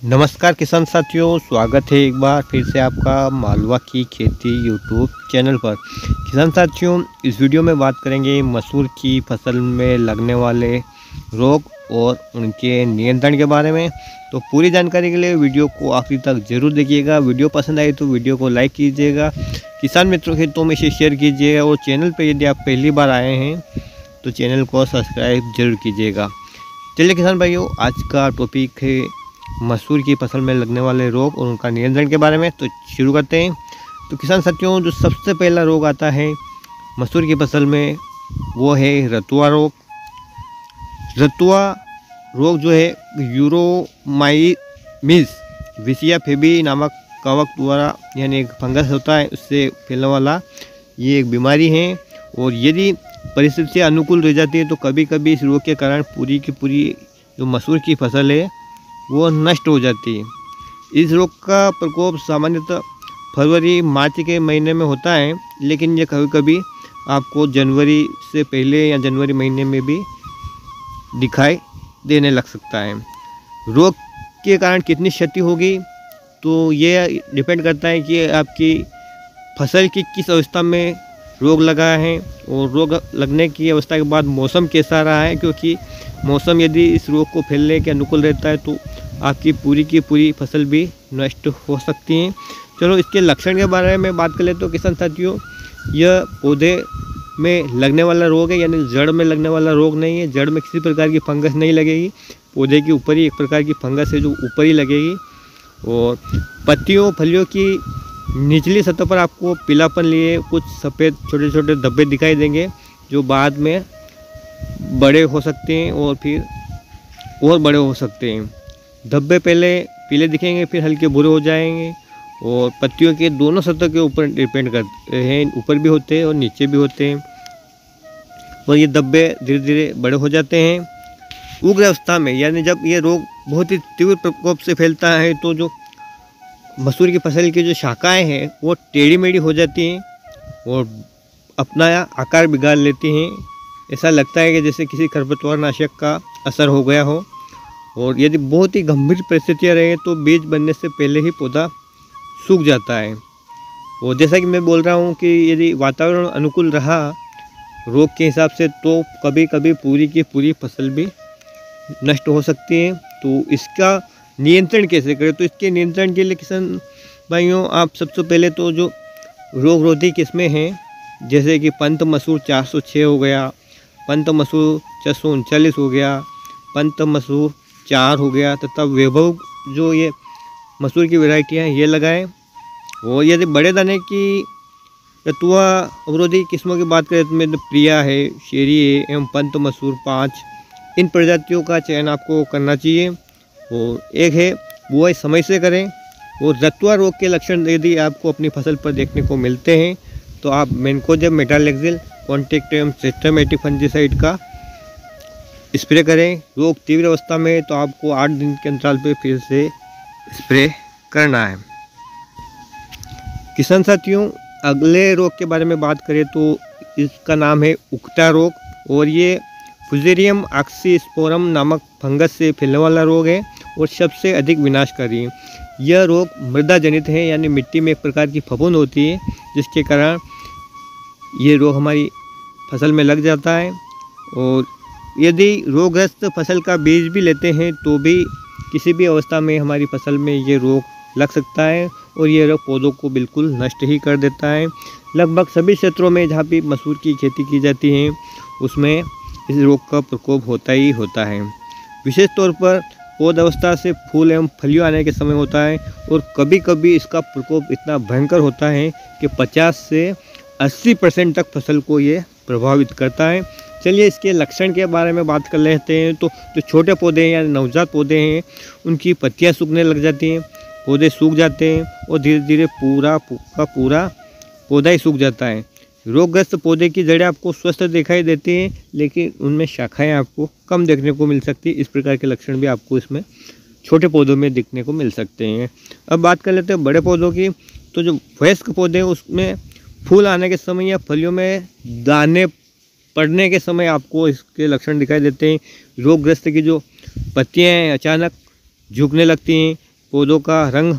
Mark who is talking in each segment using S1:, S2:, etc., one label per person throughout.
S1: नमस्कार किसान साथियों, स्वागत है एक बार फिर से आपका मालवा की खेती यूट्यूब चैनल पर। किसान साथियों, इस वीडियो में बात करेंगे मसूर की फसल में लगने वाले रोग और उनके नियंत्रण के बारे में। तो पूरी जानकारी के लिए वीडियो को आखिरी तक जरूर देखिएगा। वीडियो पसंद आई तो वीडियो को लाइक कीजिएगा, किसान मित्रों के हितों में इसे शेयर कीजिएगा और चैनल पर यदि आप पहली बार आए हैं तो चैनल को सब्सक्राइब जरूर कीजिएगा। चलिए किसान भाइयों, आज का टॉपिक है मसूर की फसल में लगने वाले रोग और उनका नियंत्रण के बारे में। तो शुरू करते हैं। तो किसान साथियों, जो सबसे पहला रोग आता है मसूर की फसल में वो है रतुआ रोग। रतुआ रोग जो है यूरोमाइमिस विसिया फेबी नामक कवक द्वारा यानी एक फंगस होता है, उससे फैलने वाला ये एक बीमारी है। और यदि परिस्थितियाँ अनुकूल रह जाती है तो कभी कभी इस रोग के कारण पूरी की पूरी जो मसूर की फसल है वो नष्ट हो जाती है। इस रोग का प्रकोप सामान्यतः फरवरी मार्च के महीने में होता है, लेकिन ये कभी कभी आपको जनवरी से पहले या जनवरी महीने में भी दिखाई देने लग सकता है। रोग के कारण कितनी क्षति होगी तो ये डिपेंड करता है कि आपकी फसल की किस अवस्था में रोग लगा है और रोग लगने की अवस्था के बाद मौसम कैसा रहा है। क्योंकि मौसम यदि इस रोग को फैलने के अनुकूल रहता है तो आपकी पूरी की पूरी फसल भी नष्ट हो सकती है। चलो इसके लक्षण के बारे में बात कर ले तो किसान साथियों, यह पौधे में लगने वाला रोग है, यानी जड़ में लगने वाला रोग नहीं है। जड़ में किसी प्रकार की फंगस नहीं लगेगी, पौधे के ऊपर ही एक प्रकार की फंगस है जो ऊपर ही लगेगी। और पत्तियों फलियों की निचली सतह पर आपको पीलापन लिए कुछ सफ़ेद छोटे छोटे धब्बे दिखाई देंगे, जो बाद में बड़े हो सकते हैं और फिर और बड़े हो सकते हैं। धब्बे पहले पीले दिखेंगे, फिर हल्के भूरे हो जाएंगे और पत्तियों के दोनों सतह के ऊपर डिपेंड करते हैं, ऊपर भी होते हैं और नीचे भी होते हैं। और ये धब्बे धीरे धीरे बड़े हो जाते हैं। उग्र अवस्था में यानी जब ये रोग बहुत ही तीव्र प्रकोप से फैलता है तो जो मसूर की फसल की जो शाखाएँ हैं वो टेढ़ी मेढ़ी हो जाती हैं और अपना आकार बिगाड़ लेती हैं। ऐसा लगता है कि जैसे किसी खरपतवार नाशक का असर हो गया हो। और यदि बहुत ही गंभीर परिस्थितियाँ रहे तो बीज बनने से पहले ही पौधा सूख जाता है। और जैसा कि मैं बोल रहा हूँ कि यदि वातावरण अनुकूल रहा रोग के हिसाब से तो कभी कभी पूरी की पूरी फसल भी नष्ट हो सकती है। तो इसका नियंत्रण कैसे करें? तो इसके नियंत्रण के लिए किसान भाइयों, आप सबसे पहले तो जो रोगरोधी किस्में हैं जैसे कि पंत मसूर 406 हो गया, पंत मसूर 639 हो गया, पंत मसूर 4 हो गया तथा वैभव जो ये मसूर की वैरायटियाँ हैं ये लगाएं। और यदि बड़े दाने की रतुआ अवरोधी किस्मों की बात करें तो में प्रिया है, शेरी है एवं पंत मसूर 5, इन प्रजातियों का चयन आपको करना चाहिए। और एक है बुआई समय से करें। और रतुआ रोग के लक्षण यदि आपको अपनी फसल पर देखने को मिलते हैं तो आप मैनकोजेब मेटालेक्सिल कॉन्टैक्ट एवं सिस्टमैटिक फंजीसाइड का स्प्रे करें। रोग तीव्र अवस्था में तो आपको 8 दिन के अंतराल पे फिर से स्प्रे करना है। किसान साथियों, अगले रोग के बारे में बात करें तो इसका नाम है उकटा रोग और ये फुजेरियम ऑक्सीस्पोरम नामक फंगस से फैलने वाला रोग है और सबसे अधिक विनाशकारी है। यह रोग मृदा जनित है, यानी मिट्टी में एक प्रकार की फफूंद होती है जिसके कारण ये रोग हमारी फसल में लग जाता है। और यदि रोगग्रस्त फसल का बीज भी लेते हैं तो भी किसी भी अवस्था में हमारी फसल में ये रोग लग सकता है और ये रोग पौधों को बिल्कुल नष्ट ही कर देता है। लगभग सभी क्षेत्रों में जहाँ भी मसूर की खेती की जाती है उसमें इस रोग का प्रकोप होता ही होता है। विशेष तौर पर पौध अवस्था से फूल एवं फलियों आने के समय होता है और कभी कभी इसका प्रकोप इतना भयंकर होता है कि 50 से 80% तक फसल को ये प्रभावित करता है। चलिए इसके लक्षण के बारे में बात कर लेते हैं। तो जो छोटे पौधे हैं या नवजात पौधे हैं उनकी पत्तियां सूखने लग जाती हैं, पौधे सूख जाते हैं और धीरे धीरे पूरा का पूरा पौधा ही सूख जाता है। रोगग्रस्त पौधे की जड़ें आपको स्वस्थ दिखाई देती हैं लेकिन उनमें शाखाएं आपको कम देखने को मिल सकती है। इस प्रकार के लक्षण भी आपको इसमें छोटे पौधों में दिखने को मिल सकते हैं। अब बात कर लेते हैं बड़े पौधों की। तो जो वयस्क पौधे हैं उसमें फूल आने के समय या फलियों में दाने पड़ने के समय आपको इसके लक्षण दिखाई देते हैं। रोगग्रस्त की जो पत्तियां हैं अचानक झुकने लगती हैं पौधों का रंग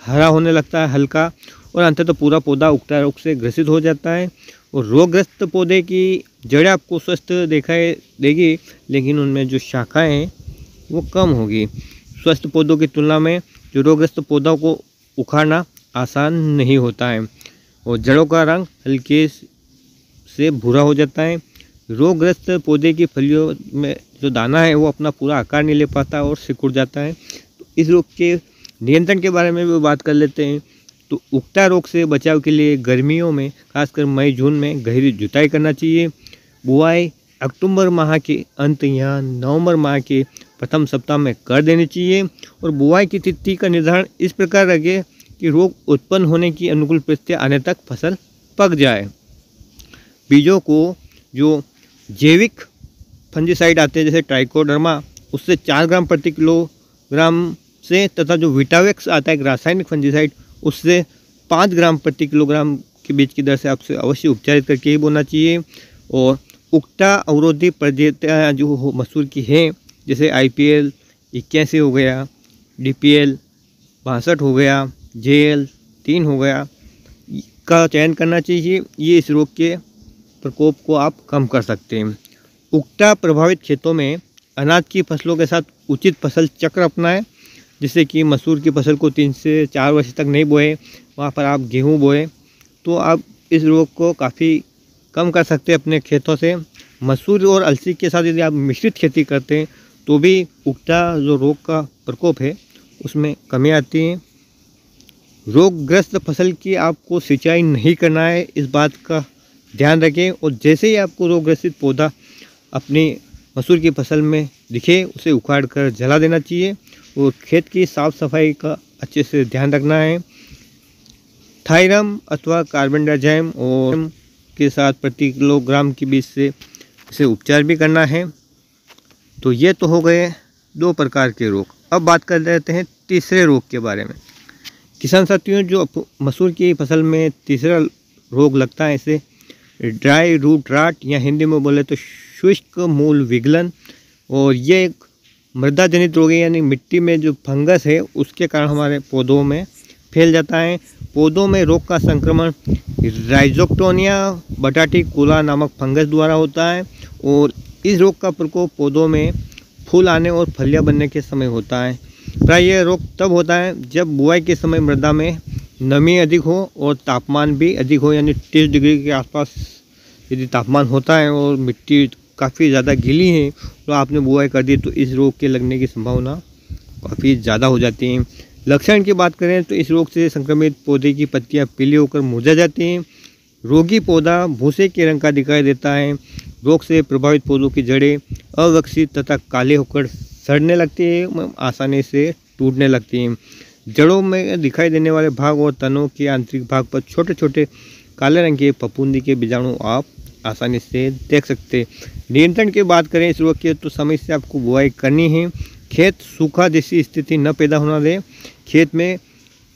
S1: हरा होने लगता है हल्का, और अंततः पूरा पौधा उगता रोग से ग्रसित हो जाता है। और रोगग्रस्त पौधे की जड़ें आपको स्वस्थ दिखाई देगी, लेकिन उनमें जो शाखाएं हैं वो कम होगी। स्वस्थ पौधों की तुलना में जो रोगग्रस्त पौधों को उखाड़ना आसान नहीं होता है, और जड़ों का रंग हल्के से भूरा हो जाता है। रोगग्रस्त पौधे की फलियों में जो दाना है वो अपना पूरा आकार नहीं ले पाता और सिकुड़ जाता है। तो इस रोग के नियंत्रण के बारे में भी बात कर लेते हैं। तो उगता रोग से बचाव के लिए गर्मियों में खासकर मई जून में गहरी जुताई करना चाहिए। बुआई अक्टूबर माह के अंत या नवंबर माह के प्रथम सप्ताह में कर देनी चाहिए, और बुआई की तिथि का निर्धारण इस प्रकार रखें कि रोग उत्पन्न होने की अनुकूल परिस्थितियाँ आने तक फसल पक जाए। बीजों को जो जैविक फंजीसाइड आते हैं जैसे ट्राइकोडर्मा, उससे 4 ग्राम प्रति किलोग्राम से, तथा जो विटावेक्स आता है एक रासायनिक फंजीसाइड, उससे 5 ग्राम प्रति किलोग्राम के बीच की दर से आपसे अवश्य उपचारित करके ही बोना चाहिए। और उगता अवरोधी प्रजातियाँ जो मसूर की हैं जैसे IPL 81 हो गया, DPL 62 हो गया, JL 3 हो गया, का चयन करना चाहिए। ये इस रोग के प्रकोप को आप कम कर सकते हैं। उगता प्रभावित खेतों में अनाज की फसलों के साथ उचित फसल चक्र अपनाएं, जिससे कि मसूर की फसल को 3 से 4 वर्ष तक नहीं बोए, वहाँ पर आप गेहूँ बोए तो आप इस रोग को काफ़ी कम कर सकते हैं अपने खेतों से। मसूर और अलसी के साथ यदि आप मिश्रित खेती करते हैं तो भी उगता जो रोग का प्रकोप है उसमें कमी आती है। रोगग्रस्त फसल की आपको सिंचाई नहीं करना है, इस बात का ध्यान रखें। और जैसे ही आपको रोगग्रसित पौधा अपनी मसूर की फसल में दिखे उसे उखाड़ कर जला देना चाहिए, और खेत की साफ़ सफाई का अच्छे से ध्यान रखना है। थायरम अथवा कार्बेंडाजिम और के साथ प्रति किलोग्राम के बीच से इसे उपचार भी करना है। तो ये तो हो गए 2 प्रकार के रोग। अब बात कर लेते हैं तीसरे रोग के बारे में। किसान साथियों, जो मसूर की फसल में तीसरा रोग लगता है इसे ड्राई रूट राट या हिंदी में बोले तो शुष्क मूल विगलन, और ये एक मृदा जनित रोग है, यानी मिट्टी में जो फंगस है उसके कारण हमारे पौधों में फैल जाता है। पौधों में रोग का संक्रमण राइजोक्टोनिया बटाटिकुला नामक फंगस द्वारा होता है, और इस रोग का प्रकोप पौधों में फूल आने और फलियां बनने के समय होता है। प्राय यह रोग तब होता है जब बुआई के समय मृदा में नमी अधिक हो और तापमान भी अधिक हो, यानी 30 डिग्री के आसपास यदि तापमान होता है और मिट्टी काफ़ी ज़्यादा गीली है तो आपने बुआई कर दी तो इस रोग के लगने की संभावना काफ़ी ज़्यादा हो जाती है। लक्षण की बात करें तो इस रोग से संक्रमित पौधे की पत्तियां पीली होकर मुरझा जाती हैं। रोगी पौधा भूसे के रंग का दिखाई देता है। रोग से प्रभावित पौधों की जड़ें अविकसित तथा काले होकर सड़ने लगती हैं, आसानी से टूटने लगती हैं। जड़ों में दिखाई देने वाले भाग और तनों के आंतरिक भाग पर छोटे छोटे काले रंग के फफूंदी के बीजाणु आप आसानी से देख सकते हैं। नियंत्रण की बात करें इस रोग के तो समय से आपको बुआई करनी है। खेत सूखा जैसी स्थिति न पैदा होना दें। खेत में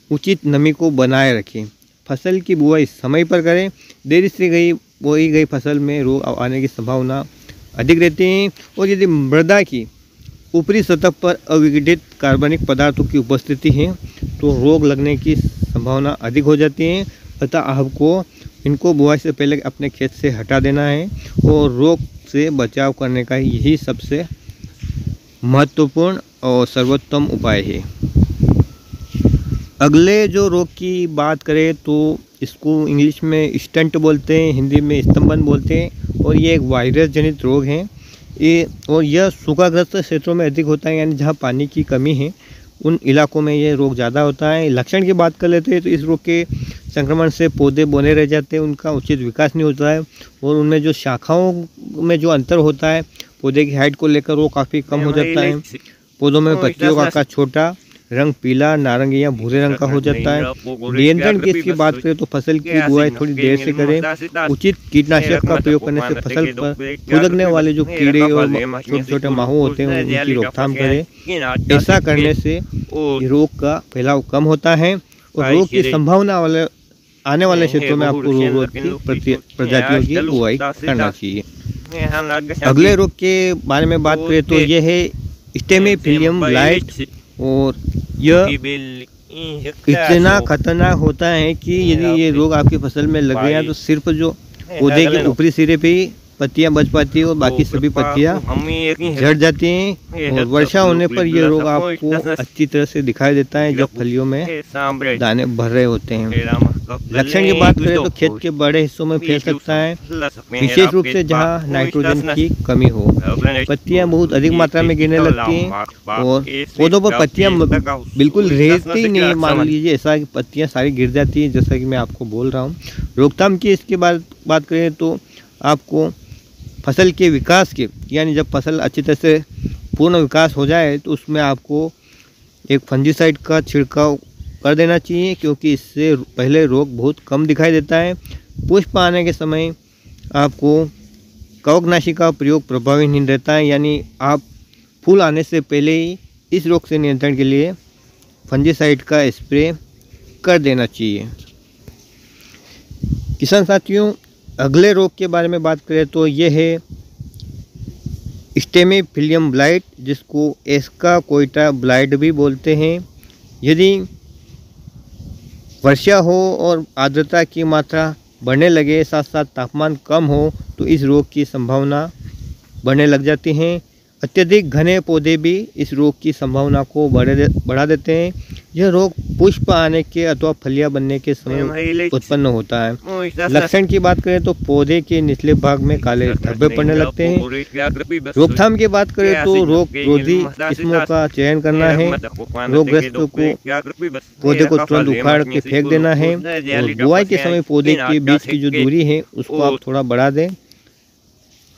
S1: उचित नमी को बनाए रखें। फसल की बुआई समय पर करें। देरी से बोई गई फसल में रोग आने की संभावना अधिक रहती है। और यदि मृदा की ऊपरी सतह पर अविघटित कार्बनिक पदार्थों की उपस्थिति है तो रोग लगने की संभावना अधिक हो जाती है। अतः आपको इनको बुआई से पहले अपने खेत से हटा देना है और रोग से बचाव करने का यही सबसे महत्वपूर्ण और सर्वोत्तम उपाय है। अगले जो रोग की बात करें तो इसको इंग्लिश में स्टंट बोलते हैं, हिंदी में स्तंभन बोलते हैं, और ये एक वायरस जनित रोग है। यह सूखाग्रस्त क्षेत्रों में अधिक होता है, यानी जहाँ पानी की कमी है उन इलाकों में ये रोग ज़्यादा होता है। लक्षण की बात कर लेते हैं तो इस रोग के संक्रमण से पौधे बौने रह जाते हैं, उनका उचित विकास नहीं होता है और उनमें जो शाखाओं में जो अंतर होता है पौधे की हाइट को लेकर वो काफ़ी कम हो जाता है। पौधों में पत्तियों का आकार छोटा, रंग पीला, नारंगी या भूरे रंग का हो जाता है। नियंत्रण की इसकी बात करें तो फसल की बुआई थोड़ी देर से करें। उचित कीटनाशक का प्रयोग करने से फसल पर फुदकने वाले जो कीड़े और छोटे छोटे माहू होते हैं उनकी रोकथाम करें। ऐसा करने से रोग का फैलाव कम होता है और रोग की संभावना वाले आने वाले क्षेत्रों में आपको रोग की प्रजातियों की बुआई करना चाहिए। अगले रोग के बारे में बात करें तो यह है स्टेमीफिलियम ब्लाइट और यह इतना खतरनाक होता है कि यदि ये रोग आपकी फसल में लग गया तो सिर्फ जो पौधे के ऊपरी सिरे पे ही पत्तियां बच पाती है और बाकी सभी पत्तियां झड़ जाती हैं। और वर्षा होने पर यह रोग आपको अच्छी तरह से दिखाई देता है जब फलियों में दाने भर रहे होते हैं। लक्षण की बात करें तो खेत के बड़े हिस्सों में फैल सकता है, विशेष रूप से जहां नाइट्रोजन की कमी हो। पत्तियां बहुत अधिक मात्रा में गिरने लगती हैं और पौधों पर पत्तियां बिल्कुल रहती नहीं। मान लीजिए ऐसा कि पत्तियां सारी गिर जाती हैं, जैसा कि मैं आपको बोल रहा हूँ। रोकथाम की इसके बाद बात करें तो आपको फसल के विकास के, यानी जब फसल अच्छी तरह से पूर्ण विकास हो जाए तो उसमें आपको एक फंजीसाइड का छिड़काव कर देना चाहिए, क्योंकि इससे पहले रोग बहुत कम दिखाई देता है। पुष्प आने के समय आपको कवकनाशी का प्रयोग प्रभावी नहीं रहता है, यानी आप फूल आने से पहले ही इस रोग से नियंत्रण के लिए फंजीसाइड का स्प्रे कर देना चाहिए। किसान साथियों, अगले रोग के बारे में बात करें तो यह है स्टेमेफिलियम ब्लाइट, जिसको एस्का कोइटा ब्लाइट भी बोलते हैं। यदि वर्षा हो और आर्द्रता की मात्रा बढ़ने लगे, साथ साथ तापमान कम हो, तो इस रोग की संभावना बढ़ने लग जाती है। अत्यधिक घने पौधे भी इस रोग की संभावना को बढ़ा देते हैं। यह रोग पुष्प आने के अथवा फलियां बनने के समय उत्पन्न होता है। लक्षण की बात करें तो पौधे के निचले भाग में काले धब्बे पड़ने लगते हैं। रोकथाम की बात करें तो रोग रोधी किस्मों का चयन करना है। रोगग्रस्तों को पौधे को तुरंत उखाड़ के फेंक देना है और बुआई के समय पौधे के बीच की जो दूरी है उसको आप थोड़ा बढ़ा दें,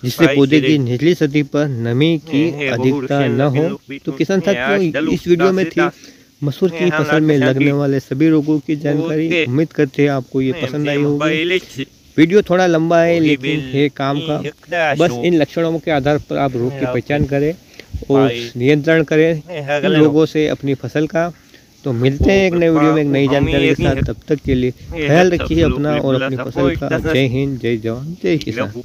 S1: जिससे पौधे की निचली सतह पर नमी की अधिकता न हो। तो किसान साथियों, इस वीडियो में थी मसूर की फसल में लगने वाले सभी रोगों की जानकारी। उम्मीद करते हैं आपको ये पसंद आई होगी। वीडियो थोड़ा लंबा है लेकिन है काम का। बस इन लक्षणों के आधार पर आप रोग की पहचान करें और नियंत्रण करें इन रोगों से अपनी फसल का। तो मिलते हैं एक नए वीडियो में एक नई जानकारी के साथ। तब तक के लिए ख्याल रखिए अपना और अपनी फसल का। जय हिंद, जय जवान, जय किसान।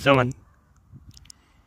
S2: Das